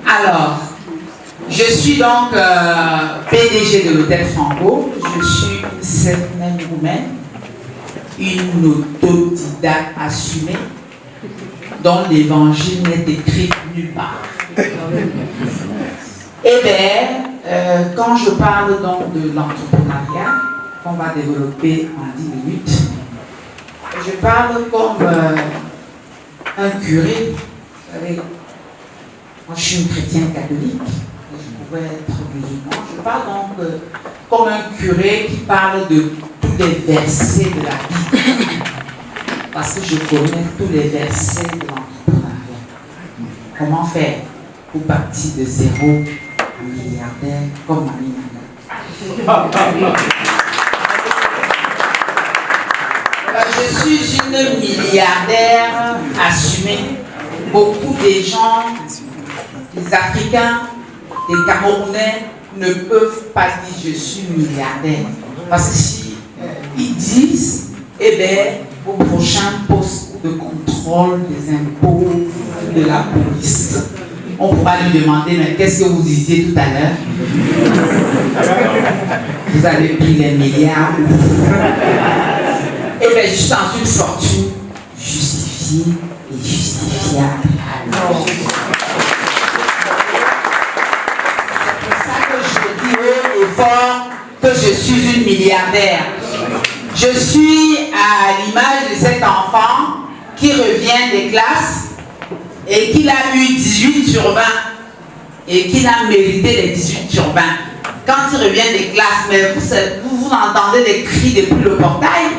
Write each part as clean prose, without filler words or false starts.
Alors, je suis donc PDG de l'Hôtel Franco. Je suis une certaine roumaine, une autodidacte assumée, dont l'évangile n'est écrit nulle part. Eh bien, quand je parle donc de l'entrepreneuriat, qu'on va développer en 10 minutes, je parle comme un curé. Vous savez, moi je suis une chrétienne catholique, je pouvais être musulman. Je parle donc comme un curé qui parle de tous les versets de la Bible. Parce que je connais tous les versets de l'entrepreneuriat. Comment faire pour partir de zéro à milliardaire comme Mamie Nana. Je suis une milliardaire assumée. Beaucoup de gens, des Africains, des Camerounais ne peuvent pas dire je suis milliardaire. Parce que si ils disent, eh bien, au prochain poste de contrôle des impôts de la police, on pourra lui demander, mais qu'est-ce que vous disiez tout à l'heure? Vous avez pris les milliards. Eh bien, je suis dans une fortune justifiée et justifiable. C'est pour ça que je dis haut et fort que je suis une milliardaire. Je suis à l'image de cet enfant qui revient des classes et qui a eu 18 sur 20 et qui a mérité les 18 sur 20. Quand il revient des classes, mais vous entendez des cris depuis le portail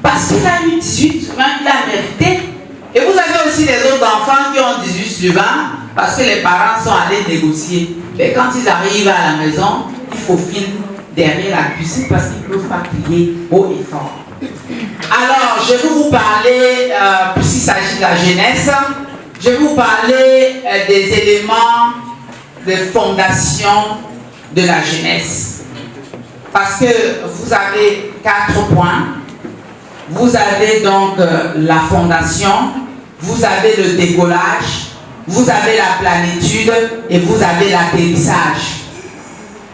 parce qu'il a eu 18 sur 20, il a mérité. Et vous avez aussi des autres enfants qui ont 18 sur 20 parce que les parents sont allés négocier. Mais quand ils arrivent à la maison, il faut filer derrière la cuisine parce qu'ils ne peuvent pas crier haut et fort. Alors, je vais vous parler, puisqu'il s'agit de la jeunesse, je vais vous parler des éléments de fondation de la jeunesse. Parce que vous avez 4 points. Vous avez donc la fondation, vous avez le décollage, vous avez la plénitude et vous avez l'atterrissage.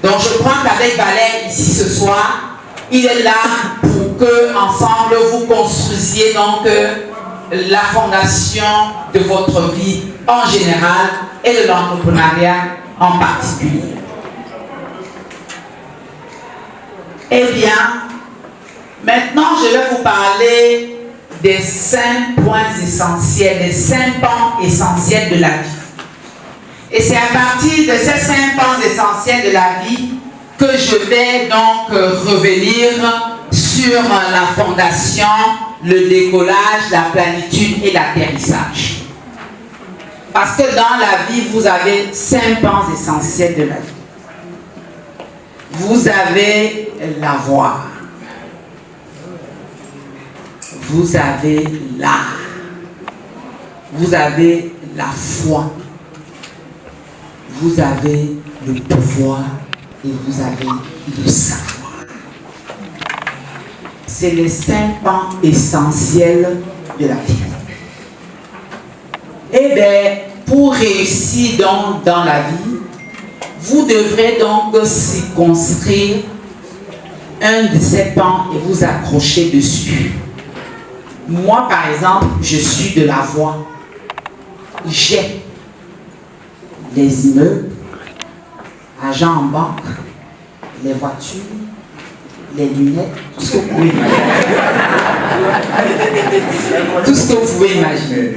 Donc je prends qu'avec Valère ici ce soir, il est là pour que ensemble vous construisiez donc la fondation de votre vie en général et de l'entrepreneuriat en particulier. Eh bien, maintenant je vais vous parler des 5 points essentiels, des 5 pans essentiels de la vie. Et c'est à partir de ces 5 pans essentiels de la vie que je vais donc revenir sur la fondation, le décollage, la plénitude et l'atterrissage. Parce que dans la vie, vous avez 5 pans essentiels de la vie. Vous avez la voix. Vous avez l'art. Vous avez la foi. Vous avez le pouvoir et vous avez le savoir. C'est les 5 pans essentiels de la vie. Eh bien, pour réussir donc dans la vie, vous devrez donc circonscrire un de ces pans et vous accrocher dessus. Moi, par exemple, je suis de la voix. J'ai les immeubles, agents en banque, les voitures, les lunettes, tout ce que vous pouvez imaginer. Tout ce que vous pouvez imaginer.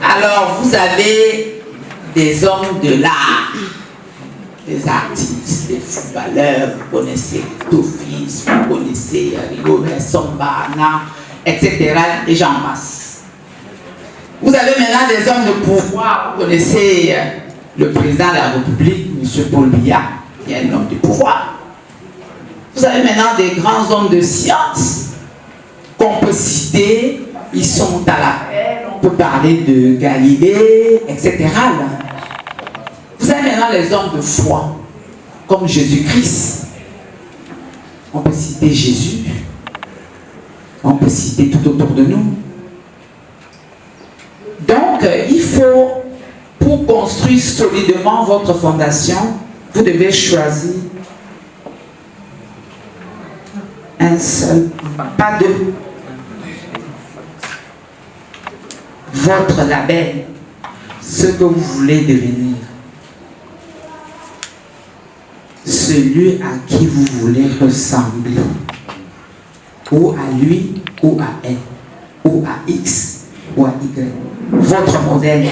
Alors, vous avez des hommes de l'art, des artistes, des footballeurs, vous connaissez Tofis, vous connaissez Rigobert Samba, etc. Et j'en passe. Vous avez maintenant des hommes de pouvoir. Vous connaissez le président de la République, M. Paul Biya, qui est un homme de pouvoir. Vous avez maintenant des grands hommes de science qu'on peut citer. Ils sont à la paix. On peut parler de Galilée, etc. Vous avez maintenant les hommes de foi, comme Jésus-Christ. On peut citer Jésus. On peut citer tout autour de nous. Donc, il faut pour construire solidement votre fondation, vous devez choisir un seul, pas deux. Votre label, ce que vous voulez devenir. Celui à qui vous voulez ressembler. Ou à lui, ou à elle, ou à X, ou à Y. Votre modèle.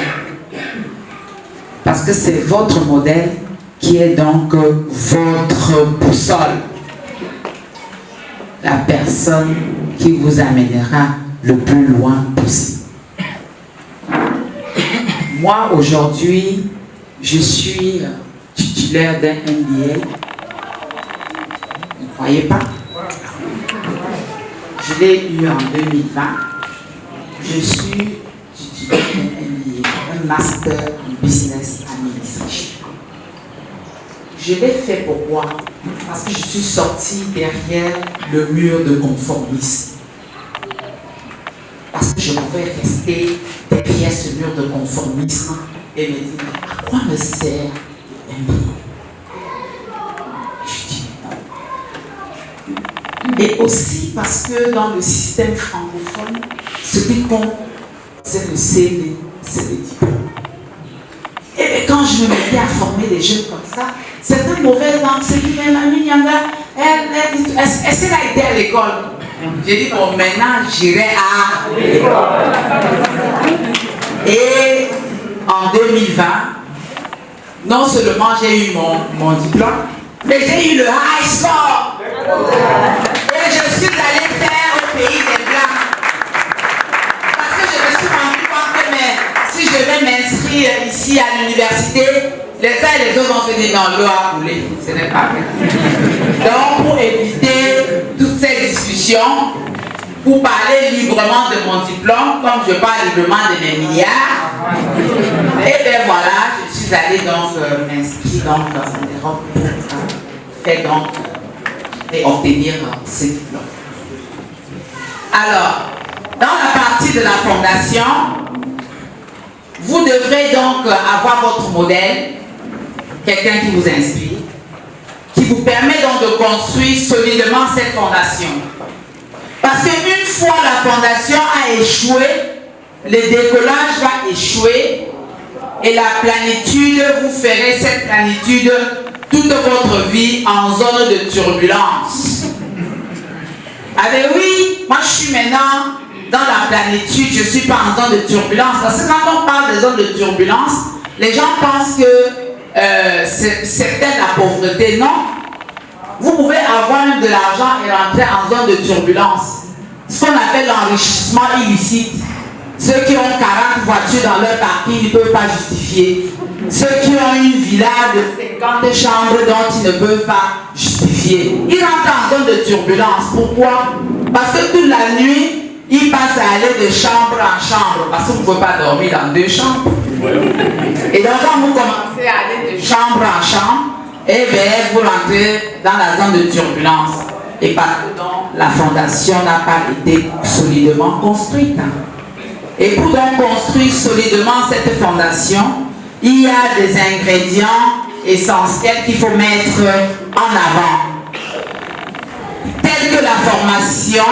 Parce que c'est votre modèle qui est donc votre boussole. La personne qui vous amènera le plus loin possible. Moi, aujourd'hui, je suis titulaire d'un MBA. Vous ne croyez pas? Je l'ai eu en 2020. Je suis titulaire d'un MBA, un Master en Business Administration. Je l'ai fait pourquoi? Parce que je suis sortie derrière le mur de conformisme. Parce que je pouvais rester derrière ce mur de conformisme et me dire, à quoi me sert MBA? Je dis non. Et aussi parce que dans le système francophone, ce qui compte, c'est le CV, c'est le diplôme. Et quand je me mettais à former des jeunes comme ça, certains mauvais langues se disent, mais Mamie Nyanga, est-ce qu'elle a été à l'école? J'ai dit, bon, maintenant, j'irai à l'école. Et en 2020, non seulement j'ai eu mon diplôme, mais j'ai eu le high score. Et je suis allée faire au pays des Blancs. Parce que je me suis rendu compte que si je vais m'inscrire ici à l'université, les uns et les autres vont se dire, non, l'eau a coulé. Ce n'est pas vrai. Donc, pour éviter toutes ces discussions, pour parler librement de mon diplôme, comme je parle librement de mes milliards, et bien voilà, je suis allée donc m'inscrire dans l'Europe pour faire donc et obtenir ce diplôme. Alors, dans la partie de la fondation, vous devrez donc avoir votre modèle, quelqu'un qui vous inspire, qui vous permet donc de construire solidement cette fondation. Parce qu'une fois la fondation a échoué, le décollage va échouer et la plénitude, vous ferez cette plénitude toute votre vie en zone de turbulence. Ah ben oui, moi je suis maintenant dans la plénitude, je ne suis pas en zone de turbulence. Parce que quand on parle de zone de turbulence, les gens pensent que c'est peut-être la pauvreté. Non. Vous pouvez avoir de l'argent et rentrer en zone de turbulence. Ce qu'on appelle l'enrichissement illicite. Ceux qui ont 40 voitures dans leur parking ne peuvent pas justifier. Ceux qui ont une villa de 50 chambres dont ils ne peuvent pas justifier. Ils rentrent en zone de turbulence. Pourquoi? Parce que toute la nuit, ils passent à aller de chambre en chambre. Parce que vous ne pouvez pas dormir dans 2 chambres. Et donc quand vous commencez à aller de chambre en chambre, eh bien, vous rentrez dans la zone de turbulence. Et parce que donc, la fondation n'a pas été solidement construite. Et pour donc construire solidement cette fondation, il y a des ingrédients essentiels qu'il faut mettre en avant. Telle que la formation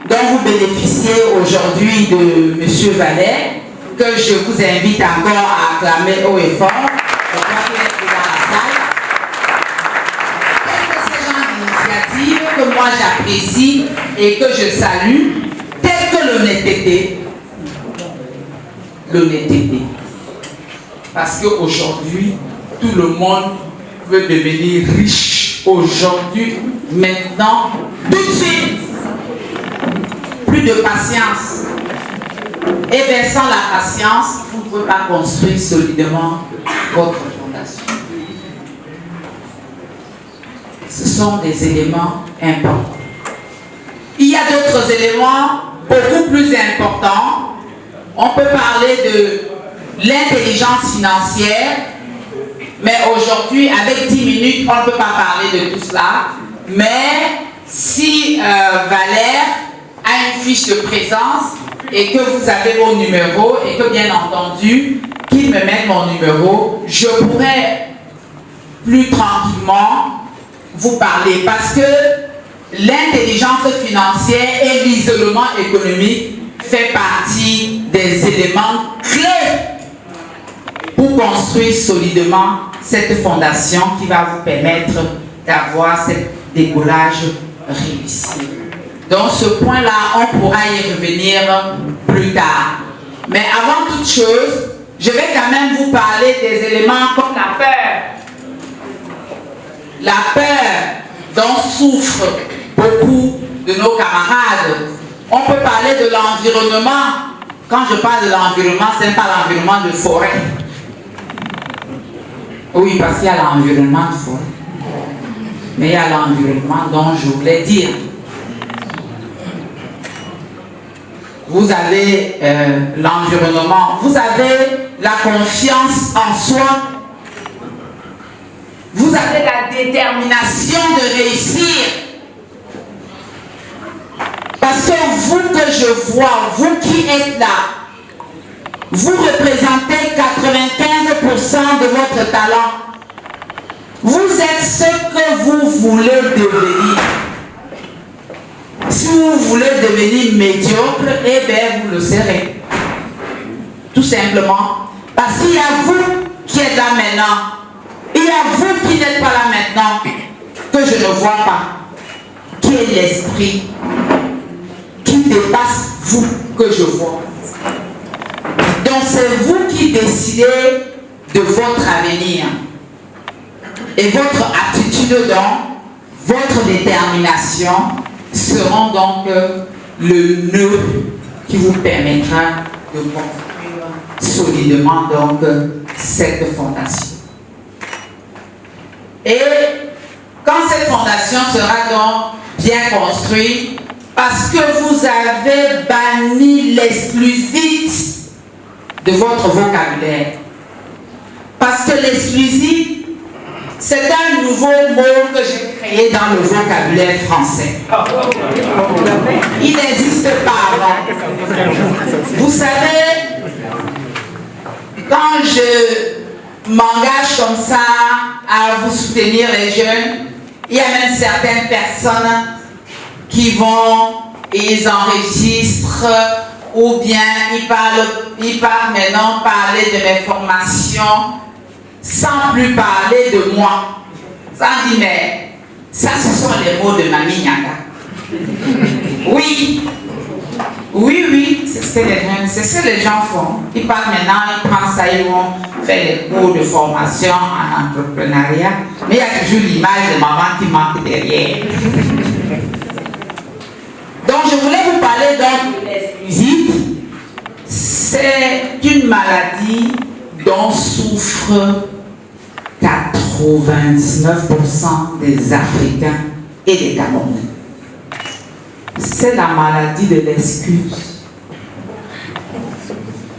dont vous bénéficiez aujourd'hui de M. Valère, que je vous invite encore à acclamer haut et fort. Je crois qu'il est dans la salle. Ces genres d'initiatives que moi j'apprécie et que je salue, telles que l'honnêteté. L'honnêteté. Parce qu'aujourd'hui, tout le monde veut devenir riche. Aujourd'hui, maintenant, tout de suite. Plus de patience. Et bien, sans la patience, vous ne pouvez pas construire solidement votre fondation. Ce sont des éléments importants. Il y a d'autres éléments beaucoup plus importants. On peut parler de l'intelligence financière, mais aujourd'hui, avec 10 minutes, on ne peut pas parler de tout cela. Mais si Valère a une fiche de présence et que vous avez vos numéros et que bien entendu, qu'il me mette mon numéro, je pourrais plus tranquillement vous parler parce que l'intelligence financière et l'isolement économique fait partie des éléments clés pour construire solidement cette fondation qui va vous permettre d'avoir ce décollage réussi. Donc ce point-là, on pourra y revenir plus tard. Mais avant toute chose, je vais quand même vous parler des éléments comme la peur. La peur dont souffrent beaucoup de nos camarades. On peut parler de l'environnement. Quand je parle de l'environnement, ce n'est pas l'environnement de forêt. Oui, parce qu'il y a l'environnement de forêt. Mais il y a l'environnement dont je voulais dire. Vous avez l'environnement, vous avez la confiance en soi, vous avez la détermination de réussir. Parce que vous que je vois, vous qui êtes là, vous représentez 95% de votre talent. Vous êtes ce que vous voulez devenir. Si vous voulez devenir médiocre, eh bien vous le serez. Tout simplement. Parce qu'il y a vous qui êtes là maintenant. Il y a vous qui n'êtes pas là maintenant, que je ne vois pas. Qui est l'esprit qui dépasse vous que je vois. Donc c'est vous qui décidez de votre avenir. Et votre aptitude donc, votre détermination seront donc le nœud qui vous permettra de construire solidement donc cette fondation. Et quand cette fondation sera donc bien construite, parce que vous avez banni l'exclusif de votre vocabulaire. Parce que l'exclusif, c'est un nouveau mot que j'ai créé dans le vocabulaire français. Il n'existe pas avant. Vous savez, quand je m'engage comme ça à vous soutenir les jeunes, il y a même certaines personnes qui vont, ils enregistrent ou bien ils parlent maintenant parler de mes formations sans plus parler de moi. Sans dire, mais ça ce sont les mots de Mamie Nyanga. Oui, c'est ce que les gens font. Ils partent maintenant, ils prennent ça, ils vont faire les cours de formation en entrepreneuriat. Mais il y a toujours l'image de maman qui manque derrière. Donc je voulais vous parler donc de l'exclusif. C'est une maladie dont souffrent 99% des Africains et des Camerounais. C'est la maladie de l'excuse.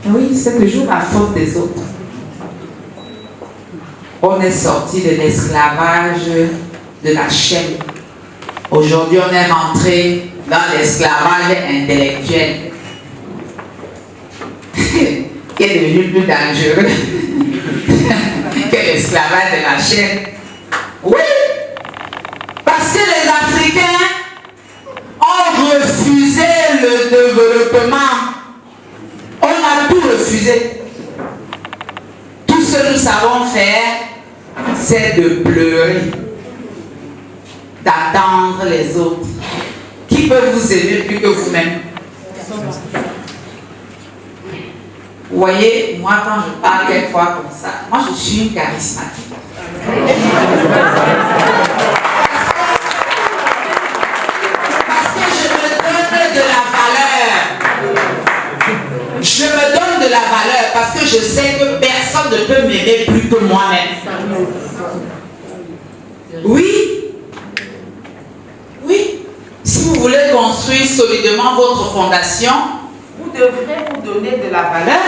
Oui, c'est toujours la faute des autres. On est sorti de l'esclavage de la chair. Aujourd'hui, on est rentré dans l'esclavage intellectuel qui est devenu plus dangereux que l'esclavage de la chair. Oui, parce que les Africains ont refusé le développement. On a tout refusé. Tout ce que nous savons faire, c'est de pleurer, d'attendre les autres. Qui peut vous aimer plus que vous-même? Vous voyez, moi quand je parle quelquefois comme ça, moi je suis une charismatique. Parce que je me donne de la valeur. Je me donne de la valeur parce que je sais que personne ne peut m'aimer plus que moi-même. Oui. Si vous voulez construire solidement votre fondation, vous devrez vous donner de la valeur.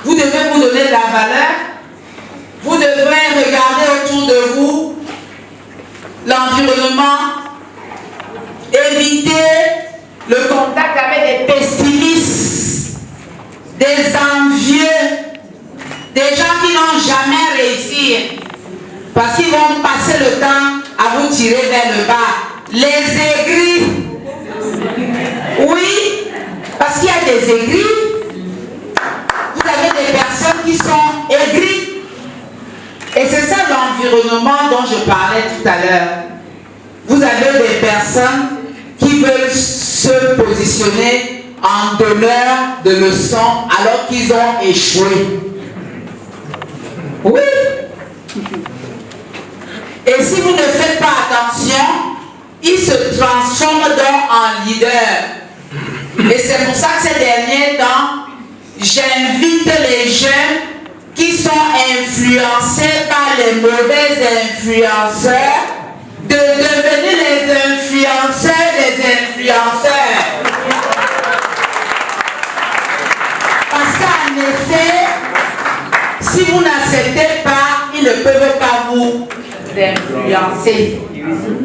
Vous devez vous donner de la valeur. Vous devrez regarder autour de vous l'environnement. Éviter le contact avec des pessimistes, des Des gens qui n'ont jamais réussi parce qu'ils vont passer le temps à vous tirer vers le bas. Les aigris. Oui, parce qu'il y a des aigris. Vous avez des personnes qui sont aigries. Et c'est ça l'environnement dont je parlais tout à l'heure. Vous avez des personnes qui veulent se positionner en donneur de leçons alors qu'ils ont échoué. Oui. Et si vous ne faites pas attention, ils se transforment donc en leader. Et c'est pour ça que ces derniers temps, j'invite les jeunes qui sont influencés par les mauvais influenceurs de devenir les influenceurs des influenceurs. Parce qu'en effet, si vous n'acceptez pas, ils ne peuvent pas vous influencer.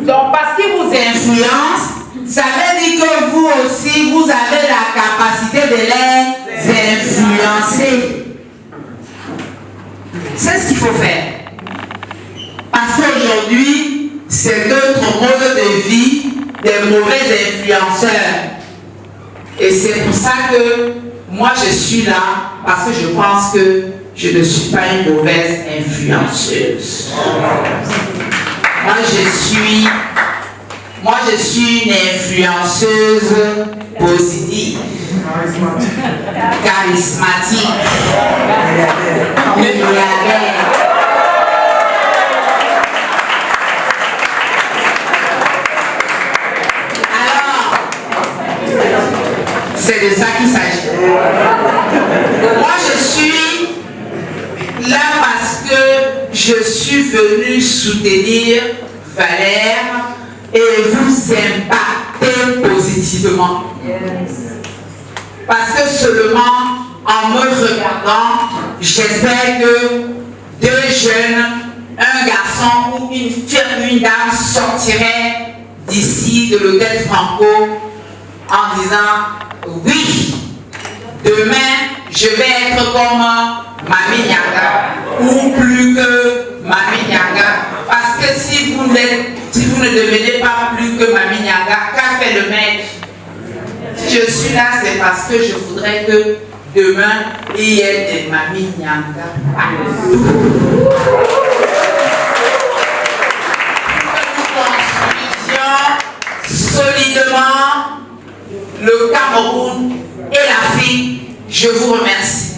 Donc parce qu'ils vous influencent, ça veut dire que vous aussi, vous avez la capacité de les influencer. C'est ce qu'il faut faire. Parce qu'aujourd'hui, c'est notre mode de vie des mauvais influenceurs. Et c'est pour ça que moi je suis là, parce que je pense que je ne suis pas une mauvaise influenceuse. Moi je suis une influenceuse positive, charismatique, milliardaire. Alors, c'est de ça qu'il s'agit. Moi je suis là parce que je suis venu soutenir Valère et vous impacter positivement. Parce que seulement en me regardant, j'espère que deux jeunes, un garçon ou une dame sortiraient d'ici de l'hôtel Franco en disant oui, demain je vais être comme Mami Nyanga ou plus que Mami Nyanga. Parce que si vous ne devenez pas plus que Mami Nyanga, qu'a fait le maître? Si je suis là, c'est parce que je voudrais que demain, il y ait des Mami Nyanga partout. Nous construisions solidement le Cameroun et l'Afrique. Je vous remercie.